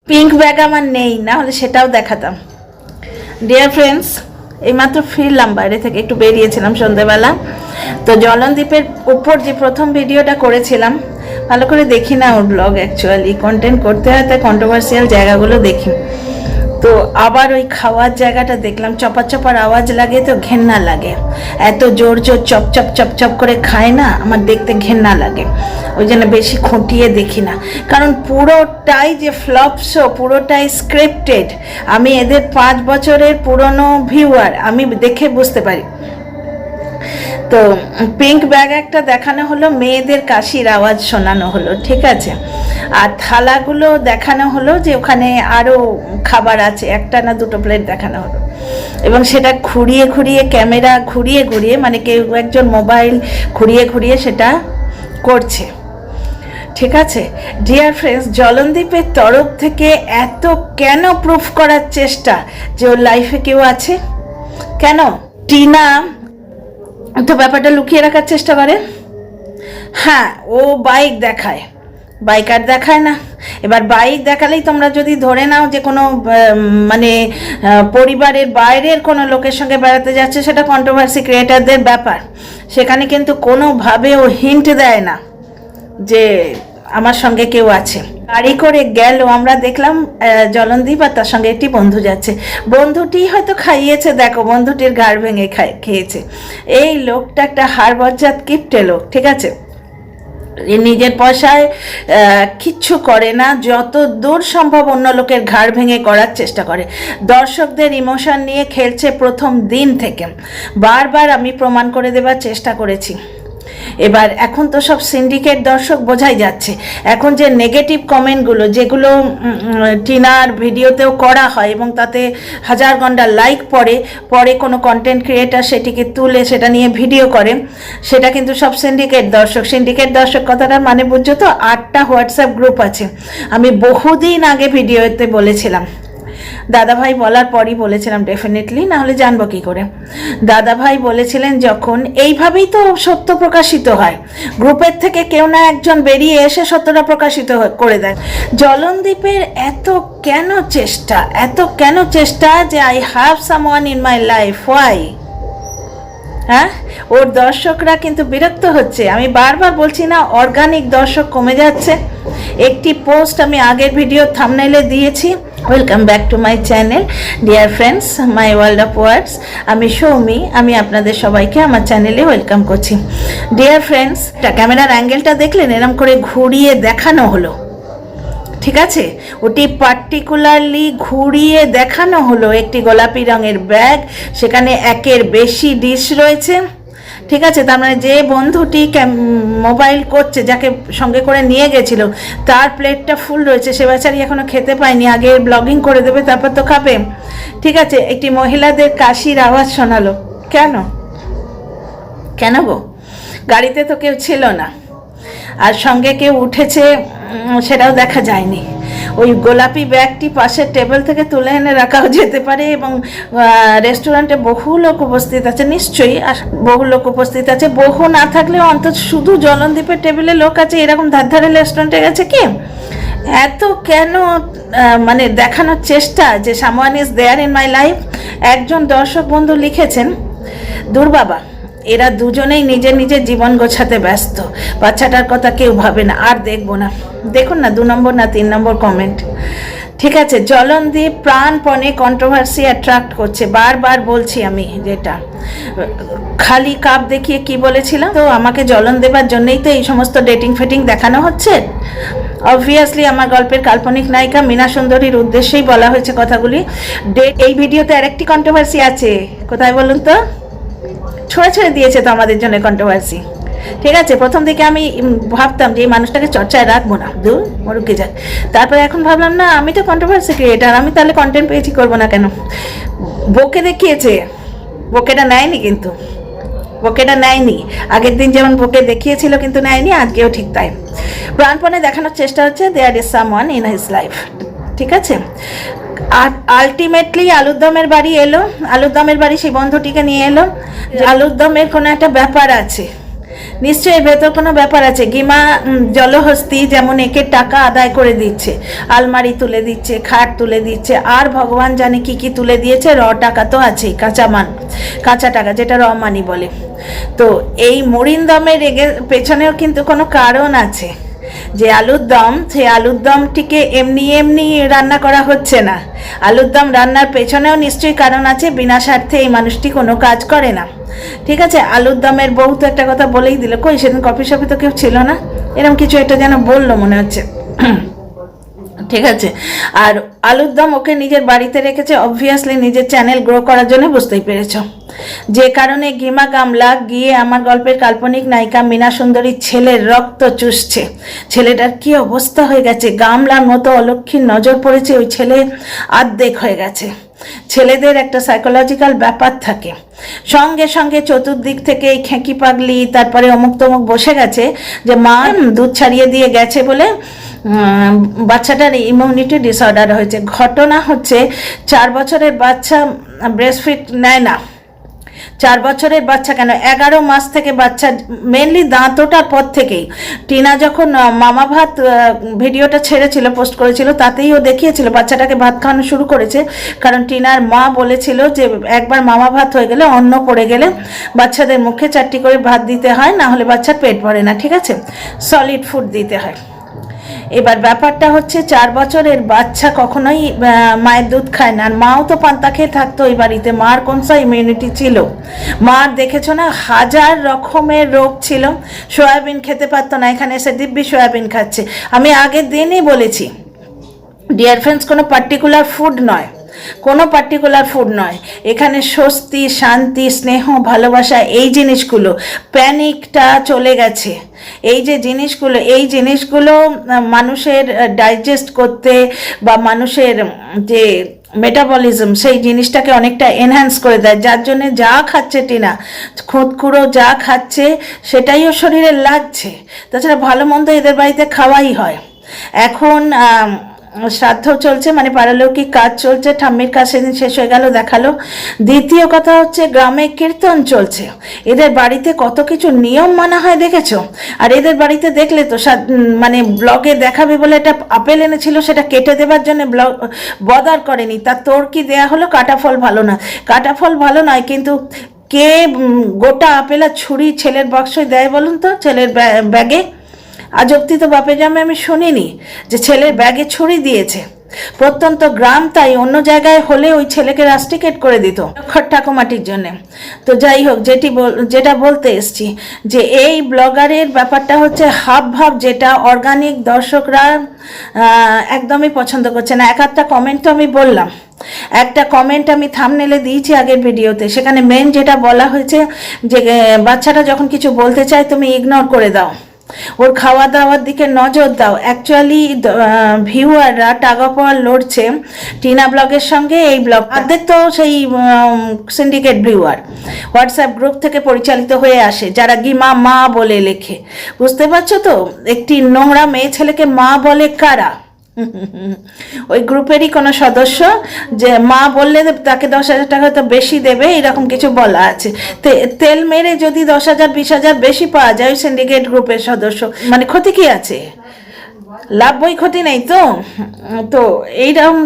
Pink bag আমার নেই, না হলে সেটাও দেখাতাম। ডিয়ার ফ্রেন্ডস, এইমাত্র ফিরলাম বাইরে থেকে, একটু বেরিয়েছিলাম সন্ধ্যেবেলা। তো জলনদ্বীপের উপর যে প্রথম ভিডিওটা করেছিলাম, ভালো করে দেখি না ওর ব্লগ, অ্যাকচুয়ালি কন্টেন্ট করতে হয় তাই কন্ট্রোভার্সিয়াল জায়গাগুলো দেখি। তো আবার ওই খাওয়ার জায়গাটা দেখলাম, চপার চপার আওয়াজ লাগে তো ঘেন্না লাগে, এত জোর জোর চপ চপ চপ চপ করে খায় না, আমার দেখতে ঘেন্না লাগে, ওই জন্য বেশি খুঁটিয়ে দেখি না। কারণ পুরোটাই যে ফ্লপ শো, পুরোটাই স্ক্রিপ্টেড। আমি এদের 5 বছরের পুরনো ভিউয়ার, আমি দেখে বুঝতে পারি। তো পিঙ্ক ব্যাগ একটা দেখানো হলো, মেয়েদের কাশির আওয়াজ শোনানো হলো, ঠিক আছে। আর থালাগুলো দেখানো হলো যে ওখানে আরও খাবার আছে, একটা না দুটো প্লেট দেখানো হলো, এবং সেটা ঘুরিয়ে ঘুরিয়ে, ক্যামেরা ঘুরিয়ে ঘুরিয়ে, মানে কেউ একজন মোবাইল ঘুরিয়ে ঘুরিয়ে সেটা করছে, ঠিক আছে। ডিয়ার ফ্রেন্ডস, জলনদ্বীপের তরফ থেকে এত কেন প্রুফ করার চেষ্টা যে ওর লাইফে কেউ আছে? কেন টিনা তো ব্যাপারটা লুকিয়ে রাখার চেষ্টা করে? হ্যাঁ, ও বাইক দেখায়, বাইক আর দেখায় না। এবার বাইক দেখালেই তোমরা যদি ধরে নাও যে কোনো মানে পরিবারের বাইরের কোনো লোকের সঙ্গে বেড়াতে যাচ্ছে, সেটা কন্ট্রোভার্সি ক্রিয়েটারদের ব্যাপার। সেখানে কিন্তু কোনোভাবে ও হিন্ট দেয় না যে আমার সঙ্গে কেউ আছে। গাড়ি করে গেল, আমরা দেখলাম জলনদ্বীপ আর তার সঙ্গে একটি বন্ধু যাচ্ছে, বন্ধুটি হয়তো খাইয়েছে, দেখো বন্ধুটির ঘাড় ভেঙে খেয়েছে। এই লোকটা একটা হাড়বজ্জাত কিপটে লোক, ঠিক আছে। নিজের পয়সায় কিচ্ছু করে না, যত দূর সম্ভব অন্য লোকের ঘাড় ভেঙে করার চেষ্টা করে, দর্শকদের ইমোশন নিয়ে খেলছে প্রথম দিন থেকে। বারবার আমি প্রমাণ করে দেবার চেষ্টা করেছি। এবার এখন তো সব সিন্ডিকেট দর্শক বোঝাই যাচ্ছে। এখন যে নেগেটিভ কমেন্টগুলো, যেগুলো টিনার ভিডিওতেও করা হয় এবং তাতে হাজার ঘন্টা লাইক পড়ে, পরে কোনো কন্টেন্ট ক্রিয়েটার সেটিকে তুলে সেটা নিয়ে ভিডিও করে, সেটা কিন্তু সব সিন্ডিকেট দর্শক। সিন্ডিকেট দর্শক কথাটার মানে বুঝছো তো? 8টা হোয়াটসঅ্যাপ গ্রুপ আছে। আমি বহুদিন আগে ভিডিওতে বলেছিলাম, দাদাভাই বলার পরই বলেছিলাম ডেফিনেটলি, না হলে জানবো কী করে। দাদাভাই বলেছিলেন যখন, এইভাবেই তো সত্য প্রকাশিত হয়, গ্রুপের থেকে কেউ না একজন বেরিয়ে এসে সত্যটা প্রকাশিত করে দেয়। জলনদ্বীপের এত কেন চেষ্টা, এত কেন চেষ্টা যে I have someone in my life, why? হ্যাঁ, ওর দর্শকরা কিন্তু বিরক্ত হচ্ছে। আমি বারবার বলছি না, অর্গানিক দর্শক কমে যাচ্ছে। একটি পোস্ট আমি আগের ভিডিও থাম্বনেইলে দিয়েছি, welcome back to my channel dear friends, my world of words. আমি সৌমি, আমি আপনাদের সবাইকে আমার চ্যানেলে ওয়েলকাম করছি। ডিয়ার ফ্রেন্ডস, ক্যামেরার অ্যাঙ্গেলটা দেখলেন, এরম করে ঘুরিয়ে দেখানো হলো, ঠিক আছে। ওটি পার্টিকুলারলি ঘুরিয়ে দেখানো হলো, একটি গোলাপি রঙের ব্যাগ, সেখানে একের বেশি ডিশ রয়েছে, ঠিক আছে। তার মানে যে বন্ধুটি মোবাইল করছে, যাকে সঙ্গে করে নিয়ে গেছিল, তার প্লেটটা ফুল রয়েছে, সে বেচারি এখনো খেতে পায়নি, আগে ব্লগিং করে দেবে তারপর তো খাবে, ঠিক আছে। একটি মহিলাদের কাশির আওয়াজ শোনালো, কেন? কেন গো? গাড়িতে তো কেউ ছিল না, আর সঙ্গে কেউ উঠেছে সেটাও দেখা যায়নি। ওই গোলাপি ব্যাগটি পাশের টেবিল থেকে তুলে এনে রাখাও যেতে পারে, এবং রেস্টুরেন্টে বহু লোক উপস্থিত আছে, নিশ্চয়ই বহু লোক উপস্থিত আছে, বহু না থাকলেও অন্তত শুধু জলনদ্বীপের টেবিলে লোক আছে, এরকম ধারে রেস্টুরেন্টে গেছে কি? এত কেন মানে দেখানোর চেষ্টা যে someone is there in my life? একজন দর্শক বন্ধু লিখেছেন, দূর বাবা, এরা দুজনেই নিজের নিজের জীবন গোছাতে ব্যস্ত, বাচ্চাটার কথা কেউ ভাবে না, আর দেখবো না। দেখুন না 2 নম্বর না 3 নম্বর কমেন্ট, ঠিক আছে। জলনদ্বীপ প্রাণপণে কন্ট্রোভার্সি অ্যাট্রাক্ট করছে, বারবার বলছি আমি। যেটা খালি কাপ দেখিয়ে কি বলেছিলাম, তো আমাকে জ্বলন দেবার জন্যই তো এই সমস্ত ডেটিং ফেটিং দেখানো হচ্ছে। অবভিয়াসলি আমার গল্পের কাল্পনিক নায়িকা মীনা সুন্দরীর উদ্দেশ্যেই বলা হয়েছে কথাগুলি। এই ভিডিওতে আরেকটি কন্ট্রোভার্সি আছে, কোথায় বলুন তো? ছড়ে ছড়ে দিয়েছে তো আমাদের জন্য কন্ট্রোভার্সি, ঠিক আছে। প্রথম দিকে আমি ভাবতাম যে এই মানুষটাকে চর্চায় রাখবো না, দূর মরুকে যাক। তারপরে এখন ভাবলাম না, আমি তো কন্ট্রোভার্সি ক্রিয়েটার, আমি তাহলে কন্টেন্ট পেয়েছি, করবো না কেন? বকে দেখিয়েছে, বকেটা নেয়নি, কিন্তু বকেটা নেয়নি। আগের দিন যেমন বকে দেখিয়েছিল কিন্তু নেয়নি, আজকেও ঠিক তাই। প্রাণপণে দেখানোর চেষ্টা হচ্ছে there is someone in his life, ঠিক আছে। আর আলটিমেটলি আলুরদমের বাড়ি এলো, আলুরদমের বাড়ি সেই বন্ধুটিকে নিয়ে এলো, আলুরদমের কোনো একটা ব্যাপার আছে, নিশ্চয়ই এর ভেতর কোনো ব্যাপার আছে। গিমা জলহস্তি যেমন একে টাকা আদায় করে দিচ্ছে, আলমারি তুলে দিচ্ছে, খাট তুলে দিচ্ছে, আর ভগবান জানে কি কি তুলে দিয়েছে। টাকা তো আছেই, কাঁচা টাকা যেটা মানি বলে। তো এই মরিন্দমের পেছনেও কিন্তু কোনো কারণ আছে, যে আলুর দম, সেই আলুর দমটিকে এমনি এমনি রান্না করা হচ্ছে না। আলুর দম রান্নার পেছনেও নিশ্চয়ই কারণ আছে। বিনা স্বার্থে এই মানুষটি কোনো কাজ করে না, ঠিক আছে। আলুর দমের বউ তো একটা কথা বলেই দিল, কই সেদিন কফি শপে তো কেউ ছিল না, এরকম কিছু একটা যেন বললো মনে হচ্ছে, ঠিক আছে। আর আলুর দম ওকে নিজের বাড়িতে রেখেছে অবভিয়াসলি নিজের চ্যানেল গ্রো করার জন্য, বুঝতেই পেরেছ। যে কারণে গিমা গামলা গিয়ে আমার গল্পের কাল্পনিক নায়িকা মীনা সুন্দরীর ছেলের রক্ত চুষছে। ছেলেটার কি অবস্থা হয়ে গেছে, গামলার মতো অলক্ষীর নজর পড়েছে, ওই ছেলে আর্ধেক হয়ে গেছে। ছেলেদের একটা সাইকোলজিক্যাল ব্যাপার থাকে, সঙ্গে সঙ্গে চতুর্দিক থেকে এই খেঁকি পাগলি তারপরে অমুক তমুক বসে গেছে যে মা দুধ ছাড়িয়ে দিয়ে গেছে বলে বাচ্চাটার ইমিউনিটি ডিসঅর্ডার হয়েছে। ঘটনা হচ্ছে 4 বছরের বাচ্চা ব্রেস্টফিড নেয় না। 4 বছরের বাচ্চা কেন, 11 মাস থেকে বাচ্চা, মেনলি দাঁত ওঠার পর থেকেই। টিনা যখন মামা ভাত ভিডিওটা ছেড়েছিল, পোস্ট করেছিল, তাতেই ও দেখিয়েছিল বাচ্চাটাকে ভাত খাওয়ানো শুরু করেছে। কারণ টিনার মা বলেছিল যে একবার মামা ভাত হয়ে গেলে, অন্ন পড়ে গেলে বাচ্চাদের মুখে 4টি করে ভাত দিতে হয়, না হলে বাচ্চার পেট ভরে না, ঠিক আছে, সলিড ফুড দিতে হয়। এবার ব্যাপারটা হচ্ছে 4 বছরের বাচ্চা কখনোই মায়ের দুধ খায় না। আর মাও তো পান্তা খেয়ে থাকতো ওই বাড়িতে, মার কোন সা ইমিউনিটি ছিল? মার দেখেছো না, 1000 রকমের রোগ ছিল। সয়াবিন খেতে পারতো না, এখানে এসে দিব্যি সয়াবিন খাচ্ছে। আমি আগের দিনই বলেছি, ডিয়ার ফ্রেন্ডস, কোনো পার্টিকুলার ফুড নয়, কোনো পার্টিকুলার ফুড নয়, এখানে স্বস্তি, শান্তি, স্নেহ, ভালোবাসা, এই জিনিসগুলো, প্যানিকটা চলে গেছে। এই যে জিনিসগুলো, এই জিনিসগুলো মানুষের ডাইজেস্ট করতে বা মানুষের যে মেটাবলিজম, সেই জিনিসটাকে অনেকটা এনহ্যান্স করে দেয়। যার জন্য যা খাচ্ছে টিনা, খুঁতখুড়ো যা খাচ্ছে সেটাই ওর শরীরে লাগছে। তাছাড়া ভালো মন্দ এদের বাড়িতে খাওয়াই হয়। এখন শ্রাদ্ধ চলছে, মানে পারলৌকিক কাজ চলছে, ঠাম্মির কাজ সেদিন শেষ হয়ে গেল, দেখালো। দ্বিতীয় কথা হচ্ছে গ্রামে কীর্তন চলছে। এদের বাড়িতে কত কিছু নিয়ম মানা হয় দেখেছো? আর এদের বাড়িতে দেখলে তো মানে ব্লগে দেখাবে বলে একটা আপেল এনেছিল, সেটা কেটে দেবার জন্য বদার করেনি। তা তোর কি দেয়া হলো? কাটা ফল ভালো না, কাটা ফল ভালো নয়, কিন্তু কে গোটা আপেল আর ছুরি ছেলের বক্সে দেয় বলুন তো, ছেলের ব্যাগে? আজ অব্দি তো বাপে জামে আমি শুনিনি যে ছেলের ব্যাগে ছুরি দিয়েছে। প্রত্যন্ত গ্রাম, তাই অন্য জায়গায় হলে ওই ছেলেকে রাস্টিকেট করে দিত ঠাকুমাটির জন্যে। তো যাই হোক, যেটা বলতে এসছি, যে এই ব্লগারের ব্যাপারটা হচ্ছে হাব ভাব, যেটা অর্গানিক দর্শকরা একদমই পছন্দ করছে না। একটা কমেন্ট তো আমি বললাম, একটা কমেন্ট আমি থাম্বনেলে দিয়েছি আগের ভিডিওতে, সেখানে মেন যেটা বলা হয়েছে যে বাচ্চাটা যখন কিছু বলতে চায় তুমি ইগনোর করে দাও, ওর খাওয়া দাওয়ার দিকে নজর দাও। অ্যাকচুয়ালি ভিউয়াররা টাগাপাওয়া লড়ছে টিনা ব্লগের সঙ্গে। এই ব্লগ অর্ধেক তো সেই সিন্ডিকেট ভিউয়ার, হোয়াটসঅ্যাপ গ্রুপ থেকে পরিচালিত হয়ে আসে, যারা গিমা মা বলে লেখে। বুঝতে পারছো তো, একটি নোংরা মেয়ে ছেলেকে মা বলে কারা? ওই গ্রুপেরই কোনো সদস্য, যে মা বললে তাকে 10,000 টাকা তো বেশি দেবে, এরকম কিছু বলা আছে। তেল মেরে যদি 10,000 20,000 বেশি পাওয়া যায় ওই সিন্ডিকেট গ্রুপের সদস্য, মানে ক্ষতি কি আছে? লাভ বই ক্ষতি নেই তো। তো এইরকম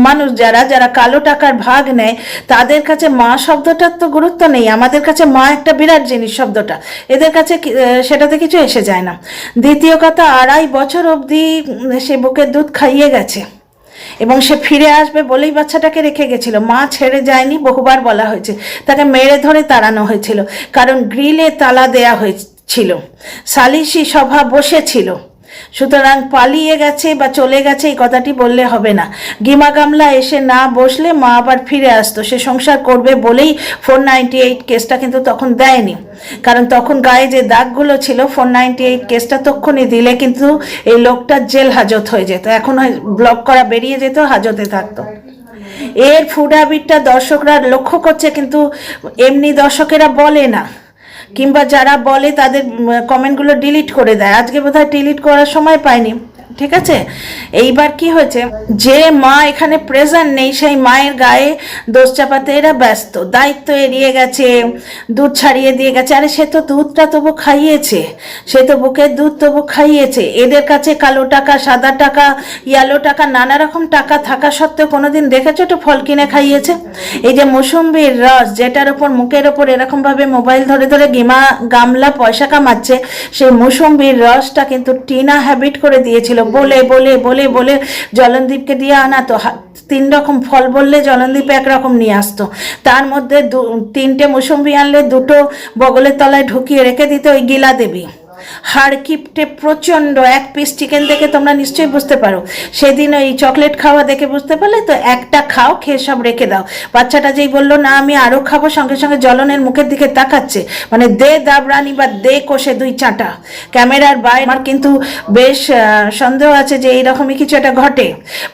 মানুষ যারা কালো টাকার ভাগ নেয়, তাদের কাছে মা শব্দটার তো গুরুত্ব নেই। আমাদের কাছে মা একটা বিরাট জিনিস শব্দটা, এদের কাছে সেটাতে কিছু এসে যায় না। দ্বিতীয় কথা, 2.5 বছর অবধি সে বুকের দুধ খাইয়ে গেছে এবং সে ফিরে আসবে বলেই বাচ্চাটাকে রেখে গেছিল। মা ছেড়ে যায়নি, বহুবার বলা হয়েছে। তাকে মেরে ধরে তাড়ানো হয়েছিল, কারণ গ্রিলে তালা দেয়া হয়েছিল, সালিশি সভা বসেছিল। সুতরাং পালিয়ে গেছে বা চলে গেছে এই কথাটি বললে হবে না। গিমা গামলা এসে না বসলে মা আবার ফিরে আসতো, সে সংসার করবে বলেই 498 কেসটা কিন্তু তখন দেয়নি। কারণ তখন গায়ে যে দাগগুলো ছিল, 498 কেসটা তখনই দিলে কিন্তু এই লোকটার জেল হাজত হয়ে যেত, এখন ব্লক করা বেরিয়ে যেত, হাজতে থাকতো। এর ফুড হ্যাবিটটা দর্শকরা লক্ষ্য করছে, কিন্তু এমনি দর্শকেরা বলে না, কিংবা যারা বলে তাদের কমেন্টগুলো ডিলিট করে দেয়। আজকে বোধহয় ডিলিট করার সময় পাইনি, ঠিক আছে। এইবার কি হয়েছে, যে মা এখানে প্রেজেন্ট নেই সেই মায়ের গায়ে দোষ চাপাতে এরা ব্যস্ত, দায়িত্ব এড়িয়ে গেছে, দুধ ছাড়িয়ে দিয়ে গেছে। আরে সে তো দুধটা তবু খাইয়েছে, সে তো বুকের দুধ তবু খাইয়েছে। এদের কাছে কালো টাকা, সাদা টাকা, ইয়েলো টাকা, নানা রকম টাকা থাকা সত্ত্বেও কোনোদিন দেখেছো তো ফল কিনে খাইয়েছে? এই যে মৌসুম্বির রস, যেটার ওপর মুখের ওপর এরকম ভাবে মোবাইল ধরে ধরে গামলা পয়সা কামাচ্ছে, সেই মৌসুম্বির রসটা কিন্তু টিনা হ্যাবিট করে দিয়েছিল। বলে বলে বলে বলে জলনদীপকে দিয়ে আনাতো। 3 রকম ফল বললে জলনদীপ একরকম নিয়ে আসতো, তার মধ্যে 3টে মৌসুম্বি আনলে 2টো বগলের তলায় ঢুকিয়ে রেখে দিত ওই গিলা দেবী। হাড় কিপটে প্রচণ্ড। 1 পিস চিকেন দেখে তোমরা নিশ্চয়ই বুঝতে পারো। সেদিন ওই চকলেট খাওয়া দেখে বুঝতে পারলে তো? একটা খাও, খেয়ে সব রেখে দাও। বাচ্চাটা যেই বললো না আমি আরও খাবো, সঙ্গে সঙ্গে জ্বলনের মুখের দিকে তাকাচ্ছে, মানে দে দাবরানি বা দে কষে 2 চাঁটা। ক্যামেরার বাইরে আমার কিন্তু বেশ সন্দেহ আছে যে এইরকমই কিছু একটা ঘটে।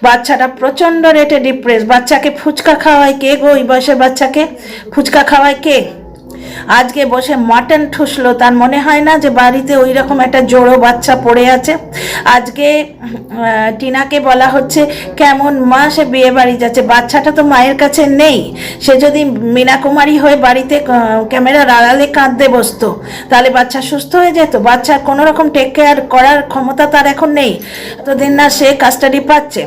বাচ্চাটা প্রচণ্ড রেটে ডিপ্রেস। বাচ্চাকে ফুচকা খাওয়ায় কে গো? ওই বয়সের বাচ্চাকে ফুচকা খাওয়ায় কে? আজকে বসে মাটন ঠুসলো। তার মনে হয় না যে বাড়িতে ওই রকম একটা জোড়ো বাচ্চা পড়ে আছে? আজকে টিনাকে বলা হচ্ছে কেমন মা, সে বিয়ে বাড়ি যাচ্ছে, বাচ্চাটা তো মায়ের কাছে নেই। সে যদি মীনা কুমারী হয়ে বাড়িতে ক্যামেরার আড়ালে কাঁদতে বসতো তাহলে বাচ্চা সুস্থ হয়ে যেত। বাচ্চার কোনো রকম টেক কেয়ার করার ক্ষমতা তার এখন নেই, এতদিন না সে কাস্টাডি পাচ্ছে।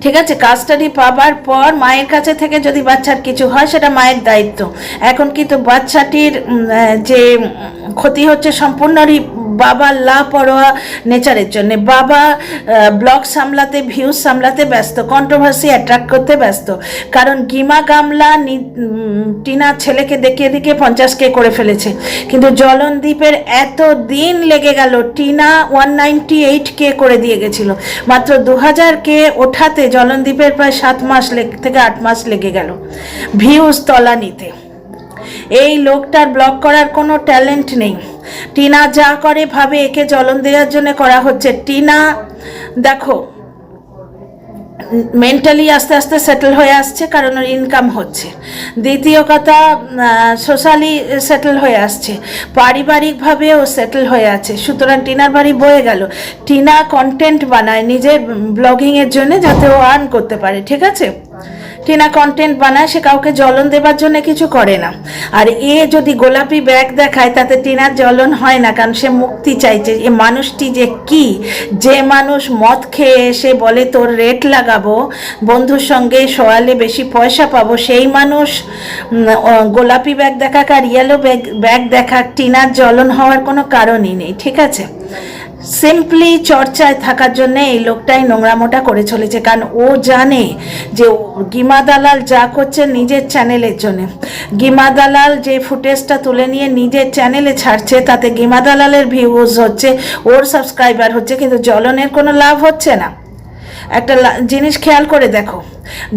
ঠিক আছে, কাস্টাডি পাবার পর মায়ের কাছে থেকে যদি বাচ্চার কিছু হয় সেটা মায়ের দায়িত্ব। এখন কিন্তু বাচ্চাটির যে ক্ষতি হচ্ছে সম্পূর্ণরই বাবা লাপরোয়া নেচারের জন্য। বাবা ব্লগ সামলাতে, ভিউজ সামলাতে ব্যস্ত, কন্ট্রোভার্সি অ্যাট্রাক্ট করতে ব্যস্ত। কারণ গিমা গামলা টিনার ছেলেকে দেখিয়ে দেখিয়ে 50K করে ফেলেছে, কিন্তু জলনদীপের এত দিন লেগে গেল। টিনা 198K করে দিয়ে গেছিল, মাত্র 2000K ওঠাতে জলনদীপের প্রায় 7 মাস থেকে 8 মাস লেগে গেল ভিউজ তলানিতে। এই লোকটার ব্লগ করার কোনো ট্যালেন্ট নেই। টিনা যা করে ভাবে একে জ্বলন দেওয়ার জন্য করা হচ্ছে। টিনা দেখো মেন্টালি আস্তে আস্তে সেটেল হয়ে আসছে, কারণ ওর ইনকাম হচ্ছে। দ্বিতীয় কথা, সোশ্যালি সেটেল হয়ে আসছে, পারিবারিকভাবেও সেটেল হয়ে আছে। সুতরাং টিনার বাড়ি বয়ে গেল। টিনা কন্টেন্ট বানায় নিজের ব্লগিংয়ের জন্য, যাতে ও আর্ন করতে পারে। ঠিক আছে, টিনা কন্টেন্ট বানায়, সে কাউকে জ্বলন দেবার জন্য কিছু করে না। আর এ যদি গোলাপি ব্যাগ দেখায় তাতে টিনার জ্বলন হয় না, কারণ সে মুক্তি চাইছে। এ মানুষটি যে কি, যে মানুষ মদ খেয়ে এসে বলে তোর রেট লাগাবো, বন্ধুর সঙ্গে সোয়ালে বেশি পয়সা পাবো, সেই মানুষ গোলাপি ব্যাগ দেখাক আর ইয়েলো ব্যাগ দেখাক, টিনার জ্বলন হওয়ার কোনো কারণই নেই। ঠিক আছে, সিম্পলি চর্চায় থাকার জন্য এই লোকটাই নোংরামোটা করে চলেছে। কারণ ও জানে যে গিমা দালাল যা করছে নিজের চ্যানেলের জন্য। গিমা দালাল যে ফুটেজটা তুলে নিয়ে নিজের চ্যানেলে ছাড়ছে, তাতে গিমা দালালের ভিউজ হচ্ছে, ওর সাবস্ক্রাইবার হচ্ছে, কিন্তু জ্বলনের কোনো লাভ হচ্ছে না। একটা জিনিস খেয়াল করে দেখো,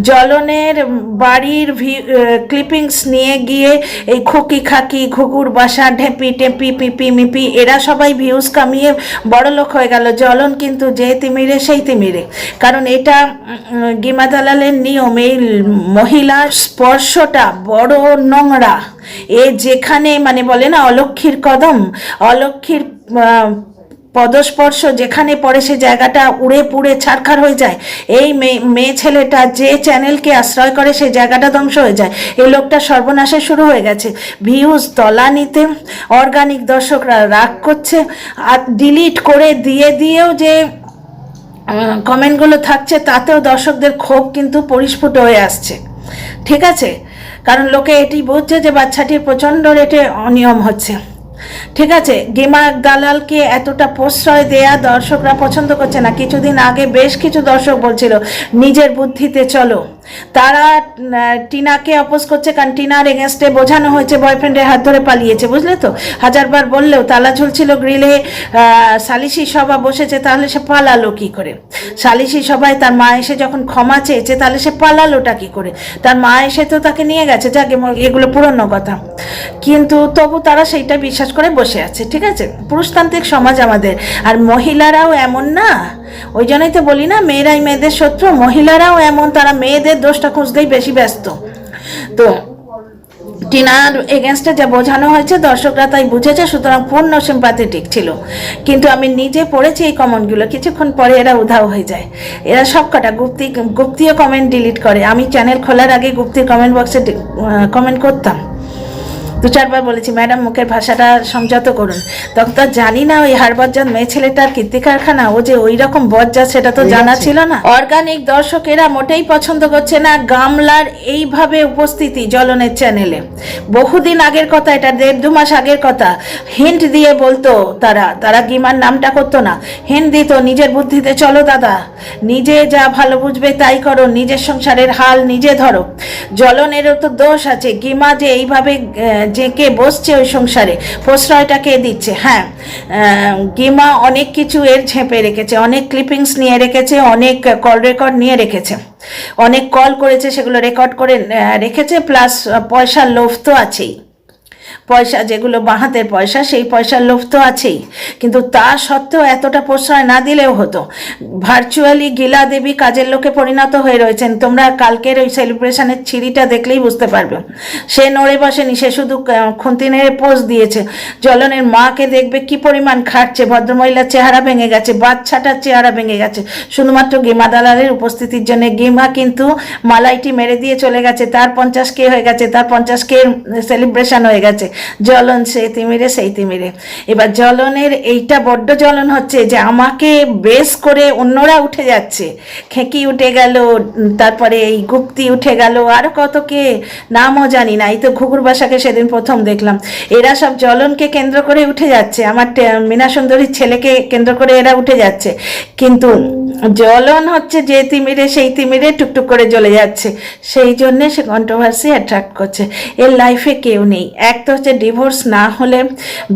জ্বলনের বাড়ির ক্লিপিংস নিয়ে গিয়ে এই খুকি খাকি, ঘুঘুর বাসা, ঢেপি টেপি, পিপি মিপি, এরা সবাই ভিউজ কামিয়ে বড় লোক হয়ে গেল। জ্বলন কিন্তু যে তিমিরে সেই তিমিরে। কারণ এটা গিমা দালালের নিয়ম। এই মহিলার স্পর্শটা বড় নোংরা। এ যেখানে মানে বলে না অলক্ষীর কদম, অলক্ষীর পদস্পর্শ যেখানে পড়ে সে জায়গাটা উড়ে পুড়ে ছারখার হয়ে যায়। এই মেয়ে ছেলেটা যে চ্যানেলকে আশ্রয় করে সেই জায়গাটা ধ্বংস হয়ে যায়। এই লোকটা সর্বনাশে শুরু হয়ে গেছে। ভিউজ তলানিতে, অর্গানিক দর্শকরা রাগ করছে, আর ডিলিট করে দিয়েও যে কমেন্টগুলো থাকছে তাতেও দর্শকদের ক্ষোভ কিন্তু পরিস্ফুট হয়ে আসছে। ঠিক আছে, কারণ লোকে এটি বুঝছে যে বাচ্চাটির প্রচণ্ড রেটে অনিয়ম হচ্ছে। ঠিক আছে, গিমা দালালকে এতটা প্রশ্রয় দেয়া দর্শকরা পছন্দ করছে না। কিছুদিন আগে বেশ কিছু দর্শক বলছিল নিজের বুদ্ধিতে চলো, তারা টিনাকে অপোজ করছে, কারণ টিনার এগেনস্টে বোঝানো হয়েছে বয়ফ্রেন্ডের হাত ধরে পালিয়েছে। বুঝলে তো, 1000বার বললেও তালা ঝুলছিল গ্রিলে, সালিশি সভা বসেছে, তাহলে সে পালালো কি করে? সালিশি সভায় তার মা এসে যখন ক্ষমা চেয়েছে, তাহলে সে পালালোটা কি করে? তার মা এসে তো তাকে নিয়ে গেছে, যাকে এগুলো পুরনো কথা, কিন্তু তবু তারা সেইটা বিশ্বাস করে বসে আছে। ঠিক আছে, পুরুষতান্ত্রিক সমাজ আমাদের। আর মহিলারাও এমন না, ওই জন্যই তো বলি না মেয়েরাই মেয়েদের শত্রু। মহিলারাও এমন, তারা মেয়েদের দোষটা খুঁজতেই বেশি ব্যস্ত। তো টিনার এগেনস্টে যা বোঝানো হয়েছে দর্শকরা তাই বুঝেছে, সুতরাং পূর্ণ সিম্পাথেটিক ছিল। কিন্তু আমি নিজে পড়েছি এই কমেন্টগুলো, কিছুক্ষণ পরে এরা উধাও হয়ে যায়। এরা সব কটা গুপ্তিও কমেন্ট ডিলিট করে। আমি চ্যানেল খোলার আগে গুপ্তির কমেন্ট বক্সে কমেন্ট করতাম, 2-4বার বলেছি ম্যাডাম মুখের ভাষাটা সংযত করুন। তখন তো জানি না ওই হাড়বজ্জাত মেয়ে ছেলেটার কীর্তি কারখানা, ও যে ওই রকম বজ্জা সেটা তো জানা ছিল না। অর্গানিক দর্শকেরা মোটেই পছন্দ করছে না গামলার এইভাবে উপস্থিতি জ্বলনের চ্যানেলে। বহুদিন আগের কথা, এটা 1.5-2 মাস আগের কথা। হিন্ট দিয়ে বলতো তারা গিমার নামটা করতো না, হিন্ট দিত নিজের বুদ্ধিতে চলো দাদা, নিজে যা ভালো বুঝবে তাই করো, নিজের সংসারের হাল নিজে ধরো। জ্বলনেরও তো দোষ আছে, গিমা যে এইভাবে যে কে বসছে ওই সংসারে, প্রশ্রয়টা কে দিচ্ছে? হ্যাঁ, গিমা অনেক কিছু এর ঝেঁপে রেখেছে, অনেক ক্লিপিংস নিয়ে রেখেছে, অনেক কল রেকর্ড নিয়ে রেখেছে, অনেক কল করেছে, সেগুলো রেকর্ড করে রেখেছে। প্লাস পয়সার লোভ তো আছেই, পয়সা যেগুলো বাঁহাতের পয়সা, সেই পয়সার লোভ তো আছেই। কিন্তু তা সত্ত্বেও এতটা প্রশ্রয় না দিলেও হতো। ভার্চুয়ালি গিলা দেবী কাজের লোকে পরিণত হয়ে রয়েছেন। তোমরা কালকের ওই সেলিব্রেশনের ছিঁড়িটা দেখলেই বুঝতে পারবে। সে নড়ে বসেনি, সে শুধু খুন্তি নেড়ে পোজ দিয়েছে। জ্বলনের মাকে দেখবে কি পরিমাণ খাটছে, ভদ্রমহিলার চেহারা ভেঙে গেছে, বাচ্চাটার চেহারা ভেঙে গেছে শুধুমাত্র গিমা দালালের উপস্থিতির জন্য। গিমা কিন্তু মালাইটি মেরে দিয়ে চলে গেছে, তার 50K হয়ে গেছে, তার 50K সেলিব্রেশন হয়ে গেছে। জ্বলন সেই তিমিরে সেই তিমিরে। এবার জ্বলনের এইটা বড্ড জ্বলন হচ্ছে যে আমাকে বেশ করে অন্যরা উঠে যাচ্ছে। খেঁকি উঠে গেল, তারপরে এই গুপ্তি উঠে গেল, আরও কত কে নামও জানি না। এই তো ঘুঘুর বাসাকে সেদিন প্রথম দেখলাম। এরা সব জ্বলনকে কেন্দ্র করে উঠে যাচ্ছে, আমার মীনা সুন্দরীর ছেলেকে কেন্দ্র করে এরা উঠে যাচ্ছে। কিন্তু জ্বলন হচ্ছে যে তিমিরে সেই তিমিরে টুকটুক করে জ্বলে যাচ্ছে, সেই জন্যে সে কন্ট্রোভার্সি অ্যাট্রাক্ট করছে। এর লাইফে কেউ নেই। এক তো হচ্ছে ডিভোর্স না হলে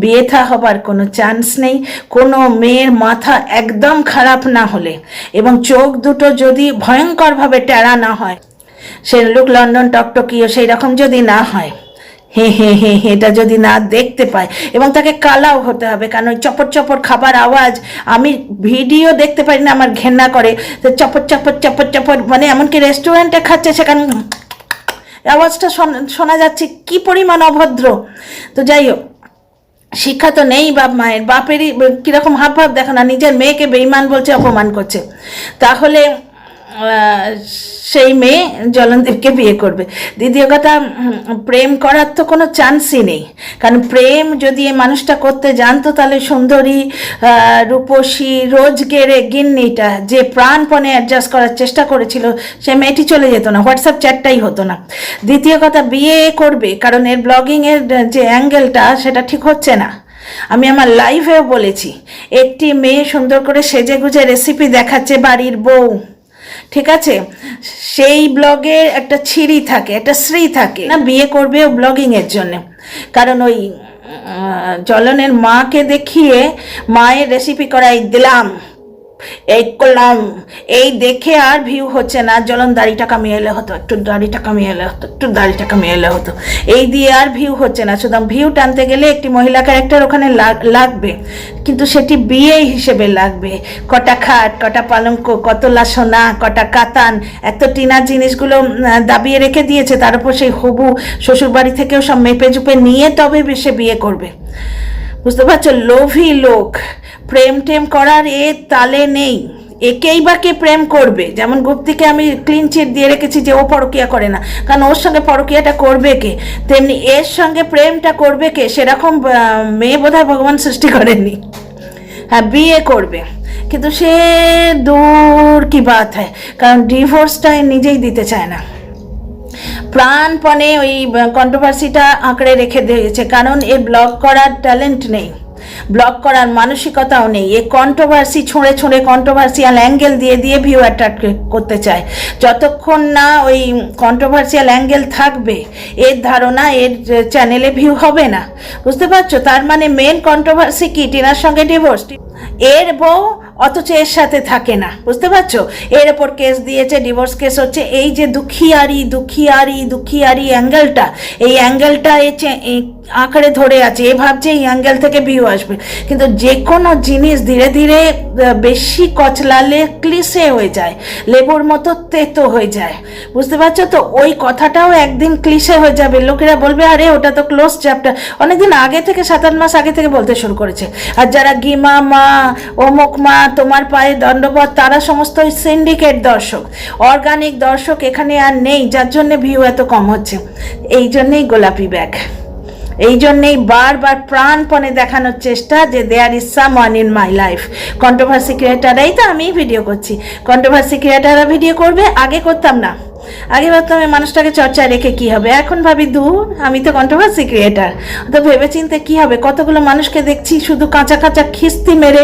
বিয়ে থা হবার কোনো চান্স নেই, কোনো মেয়ের মাথা একদম খারাপ না হলে, এবং চোখ দুটো যদি ভয়ঙ্করভাবে টেরা না হয়, সে লুক লন্ডন টকটকিও সেই রকম যদি না হয়, এটা যদি না দেখতে পায়, এবং তাকে কালাও হতে হবে। কারণ ওই চপর চপর খাবার আওয়াজ, আমি ভিডিও দেখতে পারি না, আমার ঘেন্না করে। চপর চপর চপর চপর, মানে এমনকি রেস্টুরেন্টে খাচ্ছে সেখানে আওয়াজটা শোনা যাচ্ছে, কি পরিমাণ অভদ্র। তো যাই হোক, শিক্ষা তো নেই বাপ মায়ের, বাপেরই কীরকম হাব ভাব দেখো না, নিজের মেয়েকে বেঈমান বলছে, অপমান করছে। তাহলে সেই মেয়ে জ্বলনদীপকে বিয়ে করবে। দ্বিতীয় কথা, প্রেম করার তো কোনো চান্সই নেই। কারণ প্রেম যদি এই মানুষটা করতে জানতো, তাহলে সুন্দরী রূপসী রোজগেরে গিন্নিটা যে প্রাণপণে অ্যাডজাস্ট করার চেষ্টা করেছিল, সে মেয়েটি চলে যেত না, হোয়াটসঅ্যাপ চ্যাটটাই হতো না। দ্বিতীয় কথা, বিয়ে করবে কারণ এর ব্লগিংয়ের যে অ্যাঙ্গেলটা সেটা ঠিক হচ্ছে না। আমি আমার লাইভেও বলেছি, একটি মেয়ে সুন্দর করে সেজে গুজে রেসিপি দেখাচ্ছে বাড়ির বউ, ঠিক আছে, সেই ব্লগে একটা ছিরি থাকে, একটা শ্রী থাকে না, বিয়ে করবে ও ব্লগিংয়ের জন্য। কারণ ওই জ্বলনের মাকে দেখিয়ে মায়ের রেসিপি করাই দিলাম, এই করলাম, এই দেখে আর ভিউ হচ্ছে না। জ্বলন দাড়িটা কামিয়ে এলে হতো, একটু দাড়িটা কামিয়ে এলে হতো, একটু দাড়িটা কামিয়ে এলে হতো, এই দিয়ে আর ভিউ হচ্ছে না। সুতরাং ভিউ টানতে গেলে একটি মহিলা ক্যারেক্টার ওখানে লাগবে, কিন্তু সেটি বিয়ে হিসেবে লাগবে। কটা খাট, কটা পালঙ্ক, কত লাসোনা, কটা কাতান, এত টিনার জিনিসগুলো দাবিয়ে রেখে দিয়েছে। তার উপর সেই হবু শ্বশুরবাড়ি থেকেও সব মেপে চুপে নিয়ে তবে সে বিয়ে করবে। বুঝতে পারছো, লোভী লোক, প্রেম টেম করার তালে নেই। একেই বা কে প্রেম করবে? যেমন গুপ্তিকে আমি ক্লিন চিট দিয়ে রেখেছি যে ও পরকিয়া করে না, কারণ ওর সঙ্গে পরকিয়াটা করবে কে, তেমনি এর সঙ্গে প্রেমটা করবে কে? সেরকম মেয়ে বোধহয় ভগবান সৃষ্টি করেননি। হ্যাঁ, বিয়ে করবে, কিন্তু সে দূর কি বাত হয়, কারণ ডিভোর্সটা নিজেই দিতে চায় না। প্রাণপণে ওই কন্ট্রোভার্সিটা আঁকড়ে রেখে দিয়েছে, কারণ এর ব্লগ করার ট্যালেন্ট নেই, ব্লগ করার মানসিকতাও নেই। এ কন্ট্রোভার্সি ছুঁড়ে ছুঁড়ে কন্ট্রোভার্সিয়াল অ্যাঙ্গেল দিয়ে দিয়ে ভিউ অ্যাট্রাক্ট করতে চায়। যতক্ষণ না ওই কন্ট্রোভার্সিয়াল অ্যাঙ্গেল থাকবে, এর ধারণা এর চ্যানেলে ভিউ হবে না। বুঝতে পারছো? তার মানে মেন কন্ট্রোভার্সি কি? টিনার সঙ্গে ডিভোর্স, এর বউ অথচ এর সাথে থাকে না। বুঝতে পারছো? এর ওপর কেস দিয়েছে, ডিভোর্স কেস হচ্ছে। এই যে দুঃখিয়ারি অ্যাঙ্গেলটা, এই অ্যাঙ্গেলটা আঁকড়ে ধরে আছে, এ ভাবছে এই অ্যাঙ্গেল থেকে ভিউ আসবে, কিন্তু যে কোনো জিনিস ধীরে ধীরে বেশি কচলালে ক্লিশে হয়ে যায়, লেবুর মতো তেতো হয়ে যায়, বুঝতে পারছো তো? ওই কথাটাও একদিন ক্লিশে হয়ে যাবে, লোকেরা বলবে আরে ওটা তো ক্লোজ চ্যাপ্টার, অনেকদিন আগে থেকে 7-8 মাস আগে থেকে বলতে শুরু করেছে। আর যারা গিমা মা, অমুক মা, তোমার পায়ে দণ্ডবত, তারা সমস্ত ওই সিন্ডিকেট দর্শক, অর্গানিক দর্শক এখানে আর নেই, যার জন্যে ভিউ এত কম হচ্ছে। এই জন্যেই গোলাপি ব্যাগ, এই জন্যেই বারবার প্রাণপণে দেখানোর চেষ্টা যে there is someone in my life. Controversy ক্রিয়েটাররাই তো, আমিই ভিডিও করছি, কন্ট্রোভার্সি ক্রিয়েটাররা ভিডিও করবে, আগে করতাম না। আগে ভাবতাম এই মানুষটাকে চর্চায় রেখে কী হবে, এখন ভাবি দূর, আমি তো কন্ট্রোভার্সি ক্রিয়েটার, তো ভেবেচিন্তে কী হবে। কতগুলো মানুষকে দেখছি শুধু কাঁচা কাঁচা খিস্তি মেরে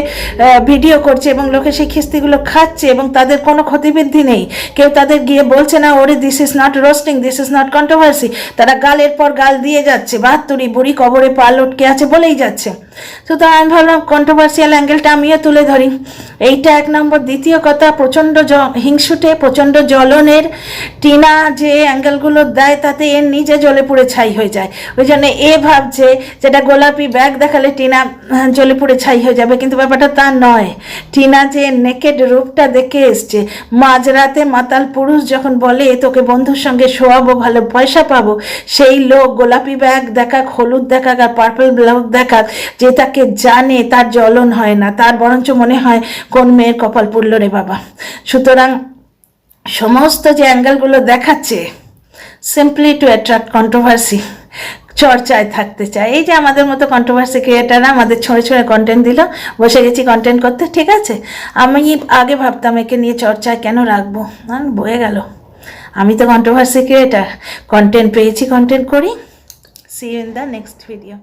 ভিডিও করছে এবং লোকে সেই খিস্তিগুলো খাচ্ছে এবং তাদের কোনো ক্ষতিবৃদ্ধি নেই, কেউ তাদের গিয়ে বলছে না ওরে this is not roasting, this is not controversy, তারা গালের পর গাল দিয়ে যাচ্ছে, 72 বুড়ি কবরে পা লটকে আছে বলেই যাচ্ছে। সুতরাং আমি ভাবলাম কন্ট্রোভার্সিয়াল অ্যাঙ্গেলটা আমিও তুলে ধরি, এইটা 1 নম্বর। দ্বিতীয় কথা, প্রচণ্ড হিংসুটে, প্রচণ্ড জ্বলনের টিনা যে অ্যাঙ্গেলগুলো দেয় তাতে এর নিজে জ্বলে পুড়ে ছাই হয়ে যায়, ওই জন্য এ ভাবছে যেটা গোলাপি ব্যাগ দেখালে টিনা জ্বলে পুড়ে ছাই হয়ে যাবে, কিন্তু ব্যাপারটা তা নয়। টিনা যে নেকেড রূপটা দেখে এসছে, মাঝরাতে মাতাল পুরুষ যখন বলে তোকে বন্ধুর সঙ্গে শোয়াবো, ভালো পয়সা পাবো, সেই লোক গোলাপি ব্যাগ দেখাক, হলুদ দেখাক আর পার্পল ব্যাগ দেখাক, যে তাকে জানে তার জ্বলন হয় না, তার বরঞ্চ মনে হয় কোন মেয়ের কপাল পুড়ল রে বাবা। সুতরাং সমস্ত যে অ্যাঙ্গেলগুলো দেখাচ্ছে সিম্পলি টু অ্যাট্রাক্ট কন্ট্রোভার্সি, চর্চায় থাকতে চায়। এই যে আমাদের মতো কন্ট্রোভার্সি ক্রিয়েটাররা আমাদের ছড়ে ছড়ে কন্টেন্ট দিল, বসে গেছি কন্টেন্ট করতে, ঠিক আছে। আমি আগে ভাবতাম একে নিয়ে চর্চায় কেন রাখবো, বয়ে গেল। আমি তো কন্ট্রোভার্সি ক্রিয়েটার, কন্টেন্ট পেয়েছি, কন্টেন্ট করি। See you in the next video.